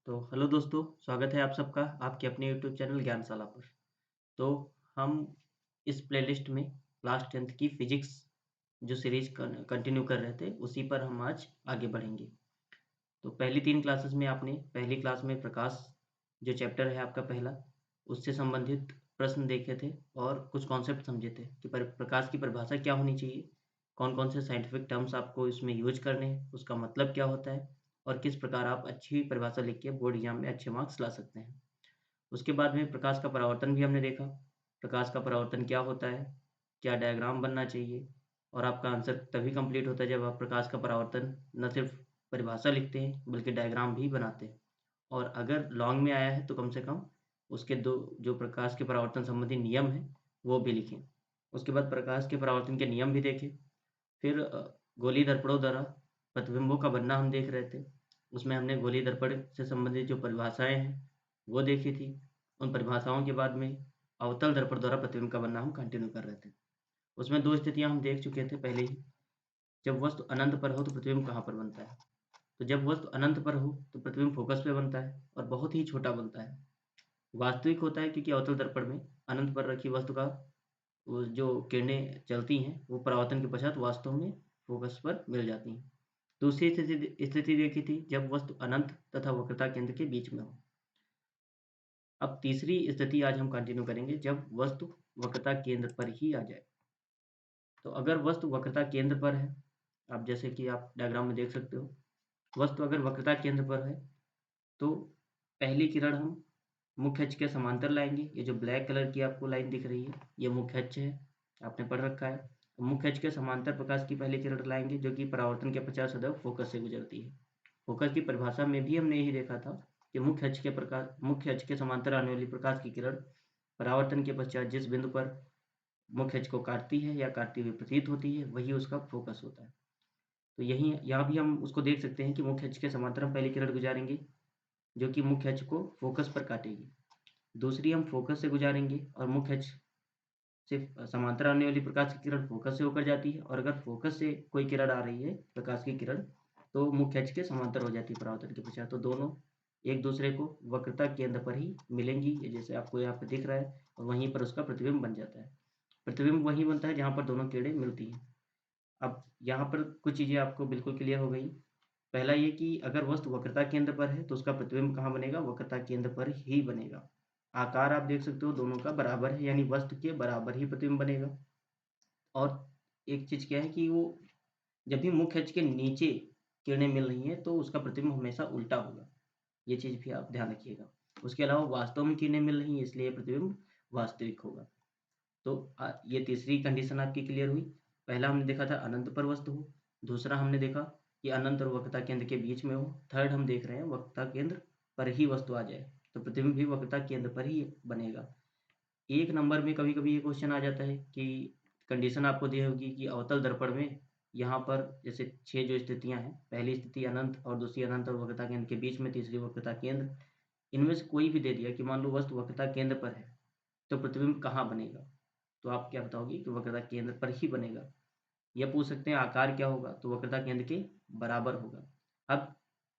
तो हेलो दोस्तों, स्वागत है आप सबका आपके अपने यूट्यूब चैनल ज्ञानशाला पर। तो हम इस प्लेलिस्ट में क्लास 10th की फिजिक्स जो सीरीज कंटिन्यू कर रहे थे, उसी पर हम आज आगे बढ़ेंगे। तो पहली 3 क्लासेस में आपने पहली क्लास में प्रकाश जो चैप्टर है आपका पहला, उससे संबंधित प्रश्न देखे थे और कुछ कॉन्सेप्ट समझे थे कि प्रकाश की परिभाषा क्या होनी चाहिए, कौन-कौन से साइंटिफिक टर्म्स आपको इसमें यूज़ करने हैं, उसका मतलब क्या होता है और किस प्रकार आप अच्छी परिभाषा लिख के बोर्ड एग्ज़ाम में अच्छे मार्क्स ला सकते हैं। उसके बाद में प्रकाश का परावर्तन भी हमने देखा। प्रकाश का परावर्तन क्या होता है? क्या डायग्राम बनना चाहिए? और आपका आंसर तभी कंप्लीट होता है जब आप प्रकाश का परावर्तन न सिर्फ़ परिभाषा लिखते हैं, बल्कि डायग्राम भी बनाते हैं। और अगर लॉन्ग में आया है तो कम से कम उसके 2 जो प्रकाश के परावर्तन संबंधी नियम हैं, वो भी लिखें। उसके बाद प्रकाश के परावर्तन के नियम भी देखे। फिर गोलीय दर्पणों द्वारा प्रतिबिंबों का बनना हम देख रहे थे। उसमें हमने गोलीय दर्पण से संबंधित जो परिभाषाएँ हैं, वो देखी थी। उन परिभाषाओं के बाद में अवतल दर्पण द्वारा प्रतिबिंब का बनना हम कंटिन्यू कर रहे थे। उसमें 2 स्थितियाँ हम देख चुके थे पहले ही। जब वस्तु अनंत पर हो तो प्रतिबिंब कहाँ पर बनता है? तो जब वस्तु अनंत पर हो तो प्रतिबिंब फ़ोकस पे बनता है और बहुत ही छोटा बनता है। वास्तविक होता है क्योंकि अवतल दर्पण में अनंत पर रखी वस्तु का वो जो किरणें चलती हैं, वो परावर्तन के पश्चात वास्तव में फ़ोकस पर मिल जाती हैं। दूसरी स्थिति देखी थी जब वस्तु अनंत तथा वक्रता केंद्र के बीच में हो। अब तीसरी स्थिति आज हम कंटिन्यू करेंगे जब वस्तु वक्रता केंद्र पर ही आ जाए। तो अगर वस्तु वक्रता केंद्र पर है, आप जैसे कि आप डायग्राम में देख सकते हो, वस्तु अगर वक्रता केंद्र पर है, तो पहली किरण हम मुख्य अक्ष के समांतर लाएँगे। ये जो ब्लैक कलर की आपको लाइन दिख रही है, ये मुख्य अक्ष है, आपने पढ़ रखा है। मुख्य अक्ष के समांतर प्रकाश की पहली किरण लाएँगे, जो कि परावर्तन के पश्चात सदैव फ़ोकस से गुजरती है। फ़ोकस की परिभाषा में भी हमने यही देखा था कि मुख्य अक्ष के समांतर आने वाली प्रकाश की किरण परावर्तन के पश्चात जिस बिंदु पर मुख्य अक्ष को काटती है या काटती हुई प्रतीत होती है, वही उसका फ़ोकस होता है। तो यहीं यहाँ भी हम उसको देख सकते हैं कि मुख्य अक्ष के समांतर हम पहली किरण गुजारेंगे, जो कि मुख्य अक्ष को फ़ोकस पर काटेगी। दूसरी हम फ़ोकस से गुजारेंगे और मुख्य अक्ष से समांतर आने वाली प्रकाश की किरण फ़ोकस से होकर जाती है और अगर फ़ोकस से कोई किरण आ रही है, प्रकाश की किरण, तो मुख्य अक्ष के समांतर हो जाती है परावर्तन के पश्चात। तो दोनों एक दूसरे को वक्रता केंद्र पर ही मिलेंगी, ये जैसे आपको यहाँ पे दिख रहा है, और वहीं पर उसका प्रतिबिंब बन जाता है। प्रतिबिंब वहीं बनता है जहाँ पर दोनों किरणें मिलती हैं। अब यहाँ पर कुछ चीज़ें आपको बिल्कुल क्लियर हो गई। पहला ये कि अगर वस्तु वक्रता केंद्र पर है, तो उसका प्रतिबिंब कहाँ बनेगा? वक्रता केंद्र पर ही बनेगा। आकार आप देख सकते हो दोनों का बराबर है, यानी वस्तु के बराबर ही प्रतिबिंब बनेगा। और एक चीज़ क्या है कि वो जब भी मुख्य अक्ष के नीचे किरणें मिल रही हैं, तो उसका प्रतिबिंब हमेशा उल्टा होगा। ये चीज़ भी आप ध्यान रखिएगा। उसके अलावा वास्तव में किरणें मिल रही हैं, इसलिए प्रतिबिंब वास्तविक होगा। तो ये तीसरी कंडीशन आपकी क्लियर हुई। पहला हमने देखा था अनंत पर वस्तु हो, दूसरा हमने देखा कि अनंत और वक्रता केंद्र के बीच में हो, थर्ड हम देख रहे हैं वक्रता केंद्र पर ही वस्तु आ जाए, तो प्रतिबिंब भी वक्रता केंद्र पर ही बनेगा। 1 नंबर में कभी-कभी ये क्वेश्चन आ जाता है कि कंडीशन आपको दी होगी कि अवतल दर्पण में यहाँ पर जैसे 6 जो स्थितियाँ हैं, पहली स्थिति अनंत और दूसरी अनंत और वक्रता केंद्र के बीच में, तीसरी वक्रता केंद्र, इनमें से कोई भी दे दिया कि मान लो वस्तु वक्रता केंद्र पर है, तो प्रतिबिंब कहाँ बनेगा? तो आप क्या बताओगे कि वक्रता केंद्र पर ही बनेगा। या पूछ सकते हैं आकार क्या होगा? तो वक्रता केंद्र के बराबर होगा। अब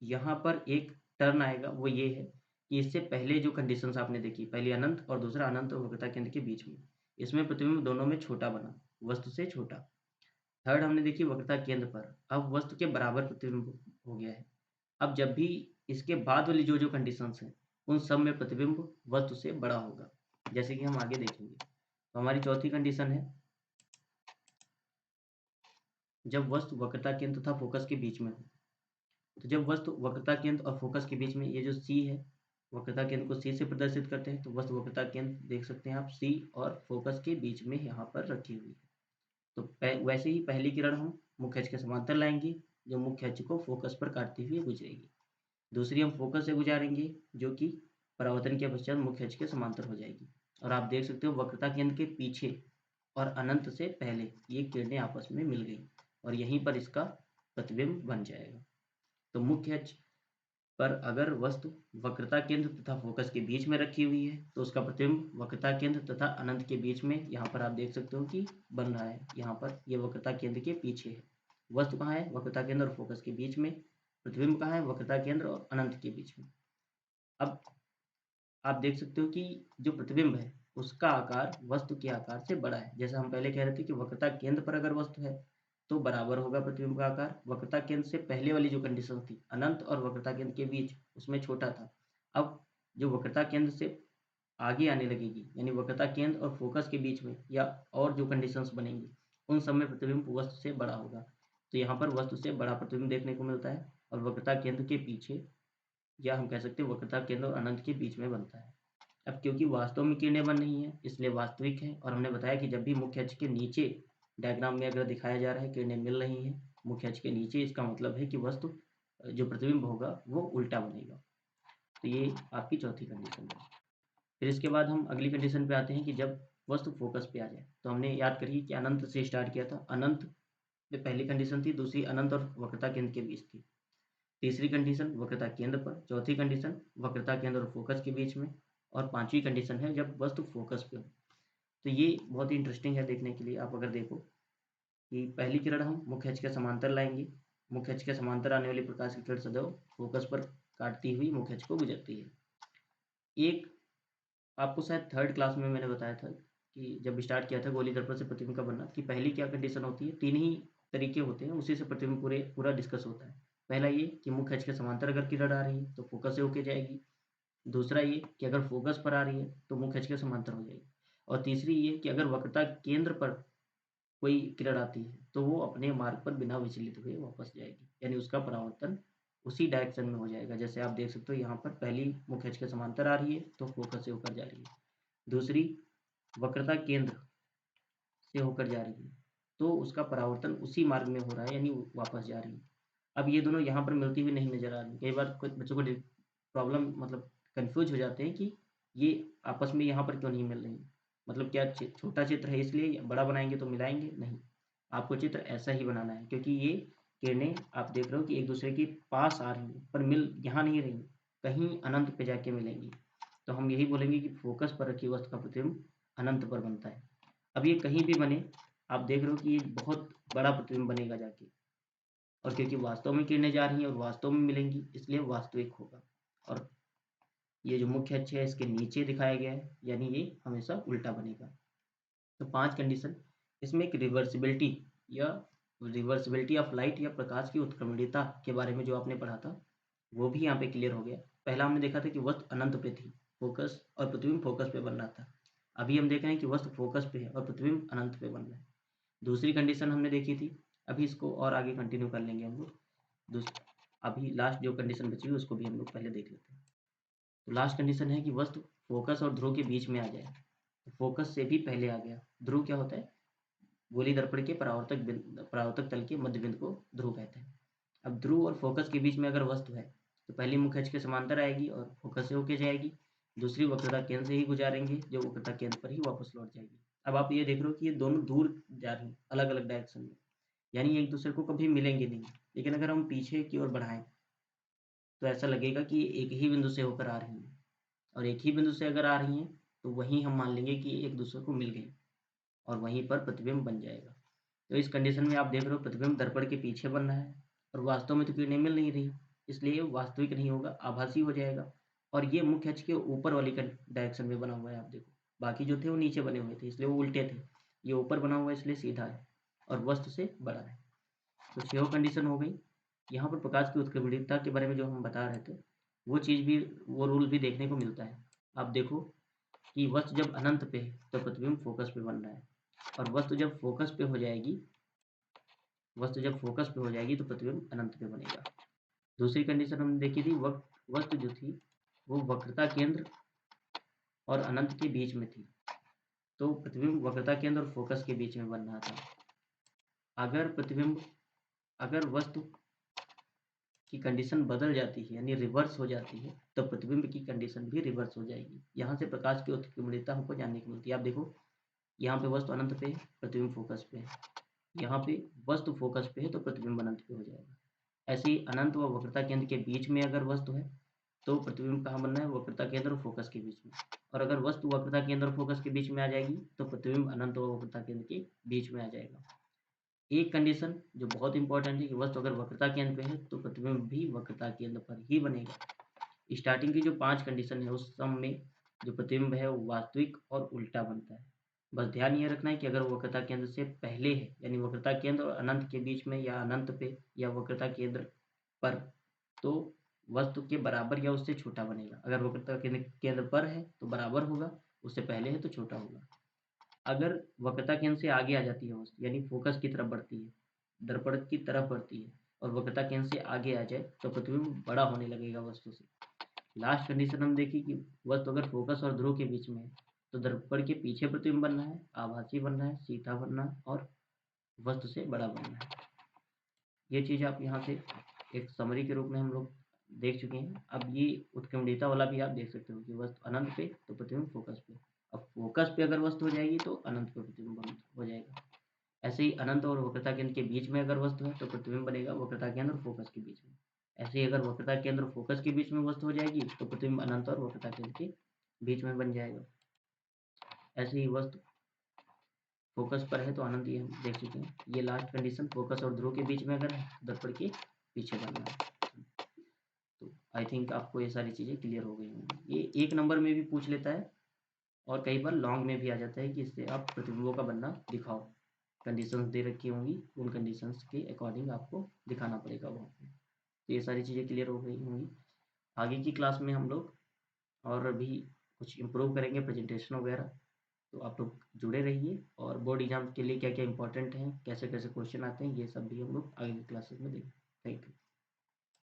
यहाँ पर एक टर्न आएगा, वो ये है कि इससे पहले जो कंडीशंस आपने देखी, पहली अनंत और दूसरा अनंत और वक्रता केंद्र के बीच में, इसमें प्रतिबिंब दोनों में छोटा बना, वस्तु से छोटा। थर्ड हमने देखी वक्रता केंद्र पर, अब वस्तु के बराबर प्रतिबिंब हो गया है। अब जब भी इसके बाद वाली जो-जो कंडीशंस हैं, उन सब में प्रतिबिंब वस्तु से बड़ा होगा, जैसे कि हम आगे देखेंगे। तो हमारी चौथी कंडीशन है, जब वस्तु वक्रता केंद्र तथा फोकस के बीच में हो। तो जब वस्तु वक्रता केंद्र और फोकस के बीच में, ये जो सी है, वक्रता केंद्र को सी से प्रदर्शित करते हैं, तो वस्तु वक्रता केंद्र देख सकते हैं आप सी और फोकस के बीच में यहाँ पर रखी हुई है। तो वैसे ही पहली किरण हम मुख्य अक्ष के समांतर लाएंगे, जो मुख्य अक्ष को फोकस पर काटती हुई गुजरेगी। दूसरी हम फोकस से गुजारेंगे, जो कि परावर्तन के पश्चात मुख्य अक्ष के समांतर हो जाएगी। और आप देख सकते हो वक्रता केंद्र के पीछे और अनंत से पहले ये किरणें आपस में मिल गई और यहीं पर इसका प्रतिबिंब बन जाएगा। तो मुख्य अक्ष पर अगर वस्तु वक्रता केंद्र तथा फोकस के बीच में रखी हुई है, तो उसका प्रतिबिंब वक्रता केंद्र तथा अनंत के बीच में, यहाँ पर आप देख सकते हो कि बन रहा है। यहाँ पर ये वक्रता केंद्र के पीछे है। वस्तु कहाँ है? वक्रता केंद्र और फोकस के बीच में। प्रतिबिंब कहाँ है? वक्रता केंद्र और अनंत के बीच में। अब आप देख सकते हो कि जो प्रतिबिंब है उसका आकार वस्तु के आकार से बड़ा है। जैसा हम पहले कह रहे थे कि वक्रता केंद्र पर अगर वस्तु है तो बराबर होगा प्रतिबिंब का आकार। वक्रता केंद्र से पहले वाली जो कंडीशन थी अनंत और वक्रता केंद्र के बीच, उसमें छोटा था। अब जो वक्रता केंद्र से आगे आने लगेगी, यानी वक्रता केंद्र और फोकस के बीच में या और जो कंडीशंस बनेंगी उन सब में प्रतिबिंब वस्तु से बड़ा होगा। तो यहाँ पर वस्तु से बड़ा प्रतिबिंब देखने को मिलता है और वक्रता केंद्र के पीछे, या हम कह सकते हैं वक्रता केंद्र और अनंत के बीच में बनता है। अब क्योंकि वास्तव में किरणें बन रही हैं इसलिए वास्तविक है। और हमने बताया कि जब भी मुख्य अक्ष के नीचे डायग्राम में अगर दिखाया जा रहा है किरणें मिल रही हैं मुख्य अक्ष के नीचे, इसका मतलब है कि वस्तु जो प्रतिबिंब होगा वो उल्टा बनेगा। तो ये आपकी चौथी कंडीशन है। फिर इसके बाद हम अगली कंडीशन पे आते हैं कि जब वस्तु फोकस पे आ जाए। तो हमने याद करिए कि अनंत से स्टार्ट किया था। अनंत में पहली कंडीशन थी, दूसरी अनंत और वक्रता केंद्र के बीच थी, तीसरी कंडीशन वक्रता केंद्र पर, चौथी कंडीशन वक्रता केंद्र और फोकस के बीच में, और पांचवी कंडीशन है जब वस्तु फोकस पे हो। तो ये बहुत ही इंटरेस्टिंग है देखने के लिए। आप अगर देखो कि पहली किरण हम मुख्य अक्ष के समांतर लाएंगे, मुख्य अक्ष के समांतर आने वाली प्रकाश की किरण सदैव फोकस पर काटती हुई मुख्य अक्ष को गुजरती है। एक आपको शायद थर्ड क्लास में मैंने बताया था कि जब स्टार्ट किया था गोली दर्पण से प्रतिबिंब का बनना, कि पहली क्या कंडीशन होती है, तीन ही तरीके होते हैं, उसी से प्रतिबिंब पूरा डिस्कस होता है। पहला ये कि मुख्य अक्ष के समांतर अगर किरण आ रही है तो फोकस से होके जाएगी। दूसरा ये कि अगर फोकस पर आ रही है तो मुख्य अक्ष के समांतर हो जाएगी। और तीसरी ये कि अगर वक्रता केंद्र पर कोई किरण आती है तो वो अपने मार्ग पर बिना विचलित हुए वापस जाएगी, यानी उसका परावर्तन उसी डायरेक्शन में हो जाएगा। जैसे आप देख सकते हो यहाँ पर पहली मुख्य अक्ष के समांतर आ रही है तो फोकस से होकर जा रही है, दूसरी वक्रता केंद्र से होकर जा रही है तो उसका परावर्तन उसी मार्ग में हो रहा है, यानी वापस जा रही है। अब ये दोनों यहाँ पर मिलती हुई नहीं नजर आ रही। कई बार कुछ बच्चों को प्रॉब्लम मतलब कंफ्यूज हो जाते हैं कि ये आपस में यहाँ पर क्यों नहीं मिल रही। मतलब क्या छोटा चित्र है इसलिए बड़ा बनाएंगे तो मिलाएंगे? नहीं, आपको चित्र ऐसा ही बनाना है क्योंकि ये किरणें आप देख रहे हो कि एक दूसरे के पास आ रही हैं पर मिल यहाँ नहीं रही, कहीं अनंत पे जाके मिलेंगी। तो हम यही बोलेंगे कि फोकस पर रखी वस्तु का प्रतिबिंब अनंत पर बनता है। अब ये कहीं भी बने, आप देख रहे हो कि ये बहुत बड़ा प्रतिबिंब बनेगा जाके, और क्योंकि वास्तव में किरणें जा रही हैं और वास्तव में मिलेंगी इसलिए वास्तविक होगा। और ये जो मुख्य अक्ष है इसके नीचे दिखाया गया है, यानी ये हमेशा उल्टा बनेगा। तो 5 कंडीशन। इसमें एक रिवर्सिबिलिटी या रिवर्सिबिलिटी ऑफ लाइट या प्रकाश की उत्क्रमणीयता के बारे में जो आपने पढ़ा था वो भी यहाँ पे क्लियर हो गया। पहला हमने देखा था कि वस्तु अनंत पे थी, फोकस और प्रतिबिंब फोकस पे बन रहा था। अभी हम देख रहे हैं कि वस्तु फोकस पे है और प्रतिबिंब अनंत पे बन रहा है। दूसरी कंडीशन हमने देखी थी, अभी इसको और आगे कंटिन्यू कर लेंगे हम लोग। अभी लास्ट जो कंडीशन बची हुई उसको भी हम लोग पहले देख लेते हैं। तो लास्ट कंडीशन है कि वस्तु फोकस और ध्रुव के बीच में आ जाए। फोकस से भी पहले आ गया। ध्रुव क्या होता है? गोली दर्पण के परावर्तक तल के मध्य बिंदु को ध्रुव कहते हैं। अब ध्रुव और फोकस के बीच में अगर वस्तु है तो पहली मुख्य अक्ष के समांतर आएगी और फोकस से होके जाएगी, दूसरी वक्रता केंद्र से ही गुजारेंगे जो वक्रता केंद्र पर ही वापस लौट जाएगी। अब आप ये देख रहे हो कि ये दोनों दूर जा रही हैं अलग अलग डायरेक्शन में, यानी एक दूसरे को कभी मिलेंगे नहीं। लेकिन अगर हम पीछे की ओर बढ़ाएं तो ऐसा लगेगा कि एक ही बिंदु से होकर आ रही हैं, और एक ही बिंदु से अगर आ रही हैं तो वहीं हम मान लेंगे कि एक दूसरे को मिल गई और वहीं पर प्रतिबिंब बन जाएगा। तो इस कंडीशन में आप देख रहे हो प्रतिबिंब दर्पण के पीछे बन रहा है और वास्तव में तो किरणें मिल नहीं रही, इसलिए वास्तविक नहीं होगा, आभासी हो जाएगा। और ये मुख्य अक्ष के ऊपर वाली डायरेक्शन में बना हुआ है। आप देखो बाकी जो थे वो नीचे बने हुए थे इसलिए वो उल्टे थे, ये ऊपर बना हुआ है इसलिए सीधा है और वस्तु से बड़ा है। तो 6 कंडीशन हो गई। यहाँ पर प्रकाश की उत्क्रमणीयता के बारे में जो हम बता रहे थे वो चीज़ भी, वो रूल भी देखने को मिलता है। आप देखो कि वस्तु जब अनंत पे है तो प्रतिबिंब फोकस पे बन रहा है, और वस्तु जब फोकस पे हो जाएगी, वस्तु जब फोकस पे हो जाएगी तो प्रतिबिंब अनंत पे बनेगा। दूसरी कंडीशन हमने देखी थी, वस्तु जो थी वो वक्रता केंद्र और अनंत के बीच में थी, तो प्रतिबिंब वक्रता केंद्र और फोकस के बीच में बन रहा था। अगर वस्तु की कंडीशन बदल जाती है यानी रिवर्स हो जाती है तो प्रतिबिंब की कंडीशन भी रिवर्स हो जाएगी। यहाँ से प्रकाश की उत्क्रमणीयता हमको जानने को मिलती है। आप देखो यहाँ पे वस्तु अनंत पे है, प्रतिबिंब फोकस पे है। यहाँ पे वस्तु फोकस पे है तो प्रतिबिंब अनंत पे हो जाएगा। ऐसे ही अनंत व वक्रता केंद्र के बीच में अगर वस्तु है तो प्रतिबिंब कहाँ बनना है? वक्रता केंद्र और फोकस के बीच में। और अगर वस्तु वक्रता केंद्र और फोकस के बीच में आ जाएगी तो प्रतिबिंब अनंत व वक्रता केंद्र के बीच में आ जाएगा। एक कंडीशन जो बहुत इंपॉर्टेंट है कि वस्तु अगर वक्रता केंद्र पे है तो प्रतिबिंब भी वक्रता केंद्र पर ही बनेगा। स्टार्टिंग की जो 5 कंडीशन है उस सम में जो प्रतिबिंब है वो वास्तविक और उल्टा बनता है। बस ध्यान ये रखना है कि अगर वक्रता केंद्र से पहले है, यानी वक्रता केंद्र और अनंत के बीच में या अनंत पे या वक्रता केंद्र पर, तो वस्तु के बराबर या उससे छोटा बनेगा। अगर वक्रता केंद्र पर है तो बराबर होगा, उससे पहले है तो छोटा होगा। अगर वक्रता केंद्र से आगे आ जाती है वस्तु, यानी फोकस की तरफ बढ़ती है, दर्पण की तरफ बढ़ती है और वक्रता केंद्र से आगे आ जाए तो प्रतिबिंब बड़ा होने लगेगा वस्तु से। लास्ट कंडीशन हम देखें कि वस्तु अगर फोकस और ध्रुव के बीच में है तो दर्पण के पीछे प्रतिबिंब बनना है, आभासी बनना है, सीधा बनना है और वस्तु से बड़ा बनना है। ये चीज़ आप यहाँ से एक समरी के रूप में हम लोग देख चुके हैं। अब ये उत्क्रमणीयता वाला भी आप देख सकते हो कि वस्तु अनंत पे तो प्रतिबिंब फोकस पे। अब फोकस पे अगर वस्तु हो जाएगी तो अनंत पे प्रतिबिंब हो जाएगा। ऐसे ही अनंत और वक्रता केंद्र के बीच में अगर वस्तु है तो प्रतिबिंब बनेगा वक्रता केंद्र और फोकस के बीच में। ऐसे ही अगर वक्रता केंद्र और फोकस के बीच में वस्तु हो जाएगी तो प्रतिबिंब अनंत और वक्रता केंद्र के बीच में बन जाएगा। ऐसे ही वस्तु फोकस पर है तो अनंत, ये हम देख चुके हैं। ये लास्ट कंडीशन फोकस और ध्रुव के बीच में अगर है दर्पण के पीछे बनना है। तो आई थिंक आपको ये सारी चीज़ें क्लियर हो गई होंगी। ये 1 नंबर में भी पूछ लेता है और कई बार लॉन्ग में भी आ जाता है कि इससे आप प्रतिबिंबों का बनना दिखाओ। कंडीशंस दे रखी होंगी, उन कंडीशंस के अकॉर्डिंग आपको दिखाना पड़ेगा वहाँ पे। तो ये सारी चीज़ें क्लियर हो गई होंगी। आगे की क्लास में हम लोग और भी कुछ इम्प्रूव करेंगे प्रेजेंटेशन वगैरह। तो आप लोग जुड़े रहिए और बोर्ड एग्जाम के लिए क्या क्या इंपॉर्टेंट हैं, कैसे कैसे क्वेश्चन आते हैं, ये सब भी हम लोग आगे की क्लासेस में देखेंगे। Thank you.